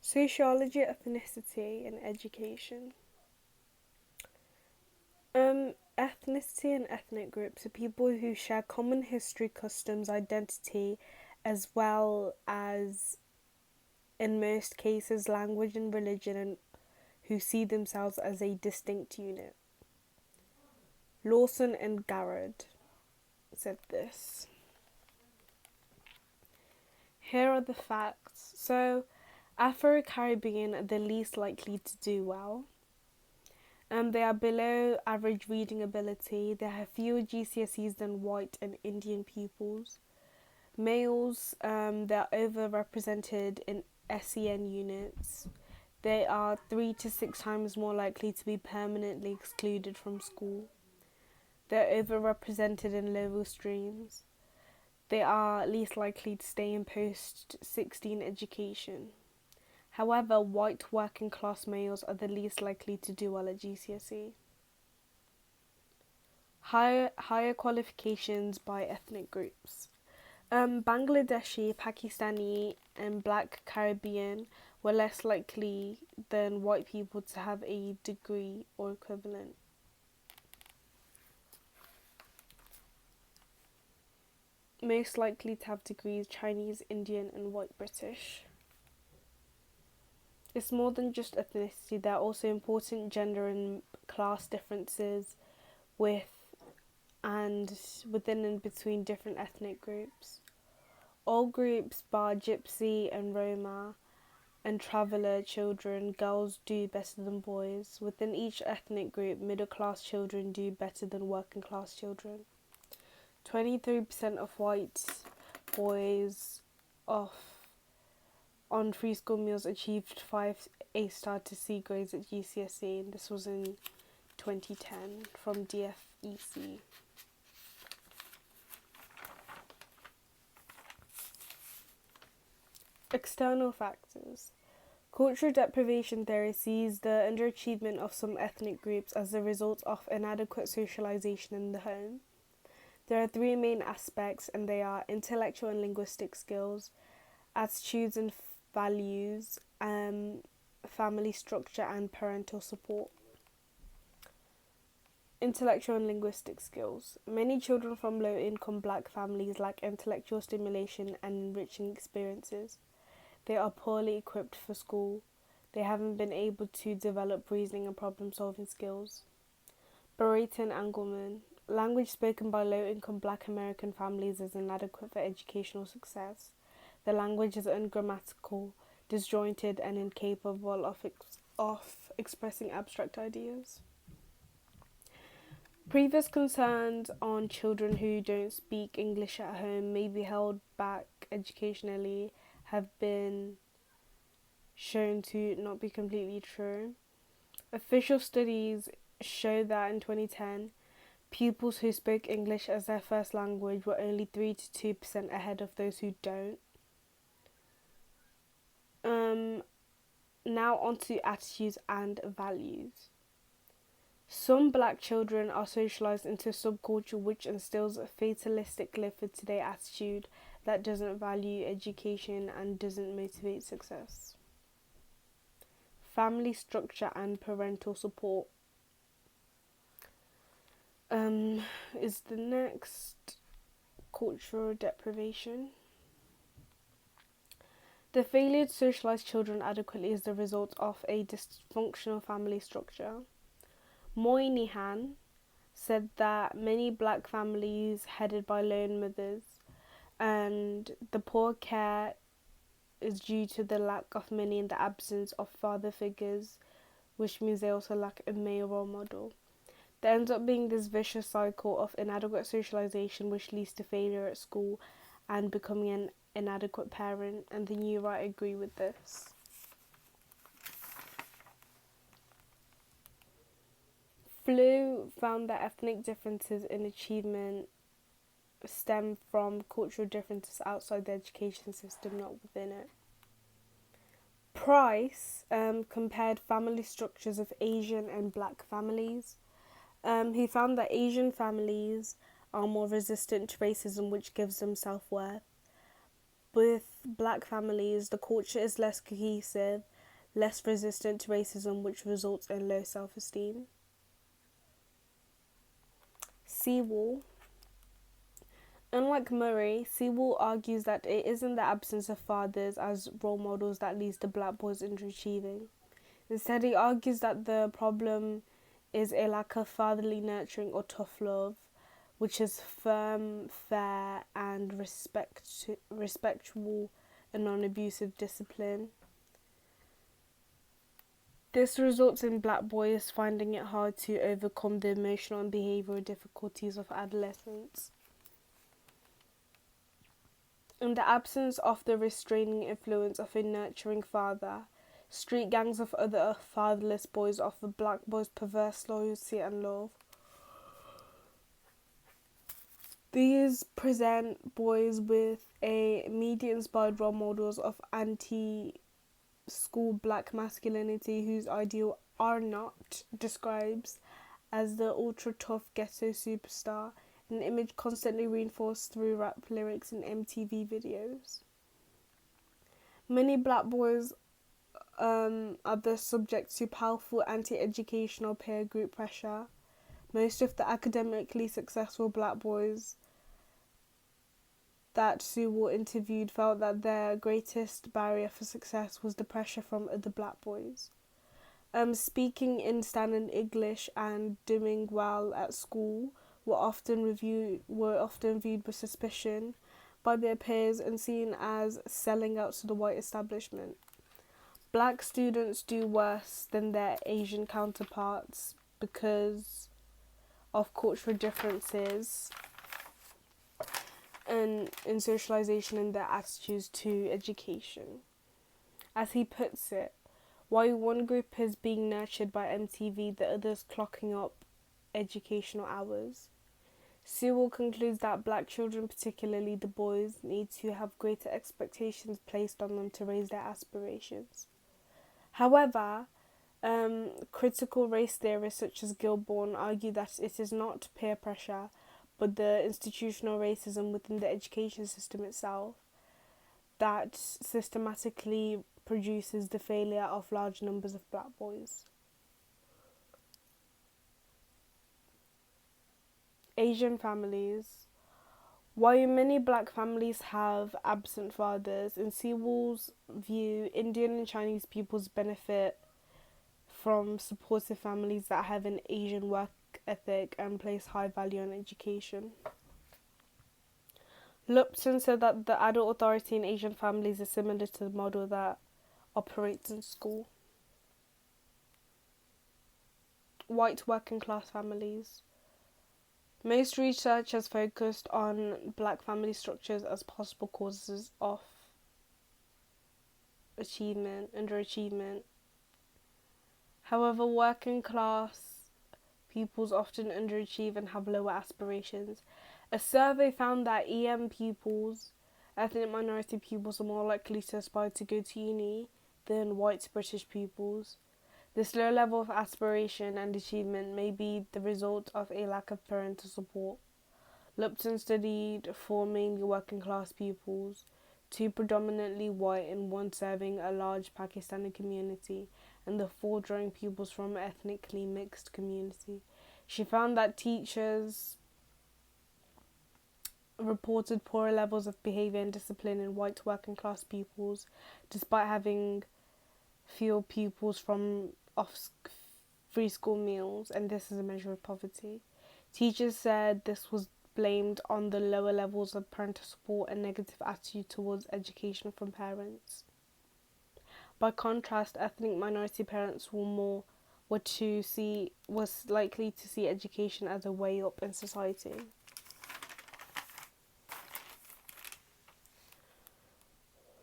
Sociology, ethnicity, and education. Ethnicity and ethnic groups are people who share common history, customs, identity, as well as, in most cases, language and religion, and who see themselves as a distinct unit. Lawson and Garrod said this. Here are the facts. So, Afro-Caribbean are the least likely to do well. They are below average reading ability. They have fewer GCSEs than white and Indian pupils. Males, they are overrepresented in SEN units. They are 3 to 6 times more likely to be permanently excluded from school. They're overrepresented in lower streams. They are least likely to stay in post-16 education. However, white working class males are the least likely to do well at GCSE. Higher qualifications by ethnic groups. Bangladeshi, Pakistani, and Black Caribbean were less likely than white people to have a degree or equivalent. Most likely to have degrees: Chinese, Indian, and white British. It's more than just ethnicity. There are also important gender and class differences within and between different ethnic groups. All groups bar Gypsy and Roma and traveller children, girls do better than boys. Within each ethnic group, middle class children do better than working class children. 23% of white boys on free school meals achieved 5 A-star to C grades at GCSE, and this was in 2010 from DFEC. External factors. Cultural deprivation theory sees the underachievement of some ethnic groups as a result of inadequate socialization in the home. There are 3 main aspects, and they are intellectual and linguistic skills, attitudes and values, family structure, and parental support. Intellectual and linguistic skills. Many children from low-income black families lack intellectual stimulation and enriching experiences. They are poorly equipped for school. They haven't been able to develop reasoning and problem-solving skills. Barrett and Engelman. Language spoken by low-income black American families is inadequate for educational success. The language is ungrammatical, disjointed, and incapable of expressing abstract ideas. Previous concerns on children who don't speak English at home may be held back educationally have been shown to not be completely true. Official studies show that in 2010, pupils who spoke English as their first language were only 3 to 2% ahead of those who don't. Now on to attitudes and values. Some black children are socialized into a subculture which instills a fatalistic live for today attitude that doesn't value education and doesn't motivate success. Family structure and parental support is the next. Cultural deprivation. The failure to socialize children adequately is the result of a dysfunctional family structure. Moynihan said that many black families headed by lone mothers and the poor care is due to the lack of many and the absence of father figures, which means they also lack a male role model. There ends up being this vicious cycle of inadequate socialization which leads to failure at school and becoming an inadequate parent, and the new right agree with this. Flew found that ethnic differences in achievement stem from cultural differences outside the education system, not within it. Price compared family structures of Asian and black families. He found that Asian families are more resistant to racism, which gives them self-worth. With black families, the culture is less cohesive, less resistant to racism, which results in low self-esteem. Sewell. Unlike Murray, Sewell argues that it isn't the absence of fathers as role models that leads to black boys underachieving. Instead, he argues that the problem is a lack of fatherly nurturing or tough love, which is firm, fair, and respectful and non-abusive discipline. This results in black boys finding it hard to overcome the emotional and behavioural difficulties of adolescence. In the absence of the restraining influence of a nurturing father, street gangs of other fatherless boys offer black boys perverse loyalty and love. These present boys with a media-inspired role models of anti-school black masculinity whose ideal Arnott describes as the ultra-tough ghetto superstar, an image constantly reinforced through rap lyrics and MTV videos. Many black boys are thus subject to powerful anti-educational peer group pressure. Most of the academically successful black boys that Sewell interviewed felt that their greatest barrier for success was the pressure from other black boys. Speaking in standard English and doing well at school were often viewed with suspicion by their peers and seen as selling out to the white establishment. Black students do worse than their Asian counterparts because of cultural differences and in socialization and their attitudes to education. As he puts it, while one group is being nurtured by MTV, the others clocking up educational hours. Sewell concludes that black children, particularly the boys, need to have greater expectations placed on them to raise their aspirations. However, critical race theorists such as Gilborn argue that it is not peer pressure, but the institutional racism within the education system itself that systematically produces the failure of large numbers of black boys. Asian families. While many black families have absent fathers, in Sewell's view, Indian and Chinese pupils benefit from supportive families that have an Asian work ethic and place high value on education. Lupton said that the adult authority in Asian families is similar to the model that operates in school. White working class families. Most research has focused on black family structures as possible causes of underachievement. However, working class pupils often underachieve and have lower aspirations. A survey found that EM pupils, ethnic minority pupils, are more likely to aspire to go to uni than white British pupils. This low level of aspiration and achievement may be the result of a lack of parental support. Lupton studied 4 mainly working class pupils, 2 predominantly white and 1 serving a large Pakistani community, and the 4 drawing pupils from an ethnically mixed community. She found that teachers reported poorer levels of behaviour and discipline in white working class pupils, despite having fewer pupils from free school meals, and this is a measure of poverty. Teachers said this was blamed on the lower levels of parental support and negative attitude towards education from parents. By contrast, ethnic minority parents was likely to see education as a way up in society.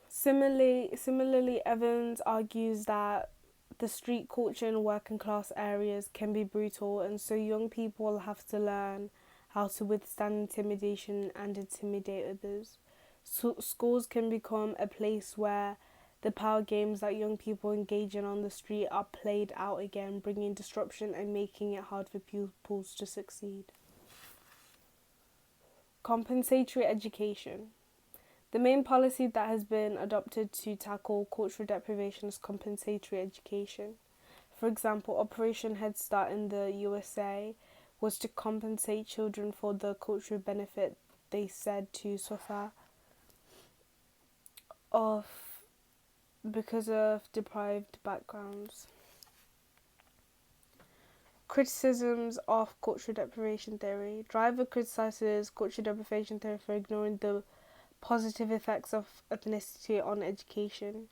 Similarly, Evans argues that the street culture in working class areas can be brutal, and so young people have to learn how to withstand intimidation and intimidate others. So schools can become a place where the power games that young people engage in on the street are played out again, bringing disruption and making it hard for pupils to succeed. Compensatory education. The main policy that has been adopted to tackle cultural deprivation is compensatory education. For example, Operation Head Start in the USA was to compensate children for the cultural benefit they said to suffer of because of deprived backgrounds. Criticisms of cultural deprivation theory. Driver criticizes cultural deprivation theory for ignoring the positive effects of ethnicity on education.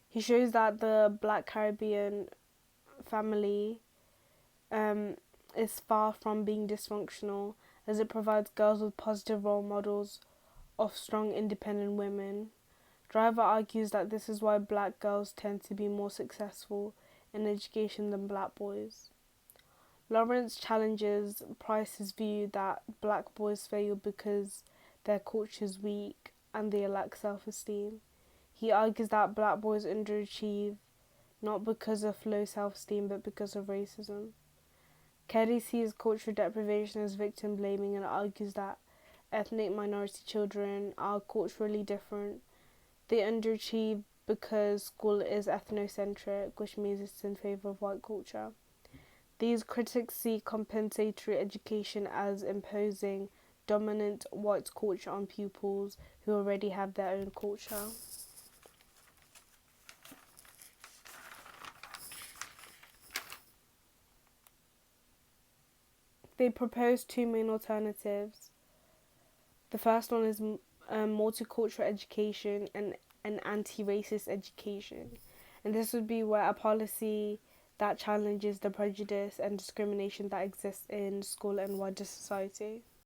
He shows that the Black Caribbean family is far from being dysfunctional, as it provides girls with positive role models of strong, independent women. Driver argues that this is why black girls tend to be more successful in education than black boys. Lawrence challenges Price's view that black boys fail because their culture is weak and they lack self-esteem. He argues that black boys underachieve not because of low self-esteem but because of racism. Kelly sees cultural deprivation as victim blaming and argues that ethnic minority children are culturally different. They underachieve because school is ethnocentric, which means it's in favour of white culture. These critics see compensatory education as imposing dominant white culture on pupils who already have their own culture. They propose two main alternatives. The first one is multicultural education and an anti-racist education. And this would be where a policy that challenges the prejudice and discrimination that exists in school and wider society.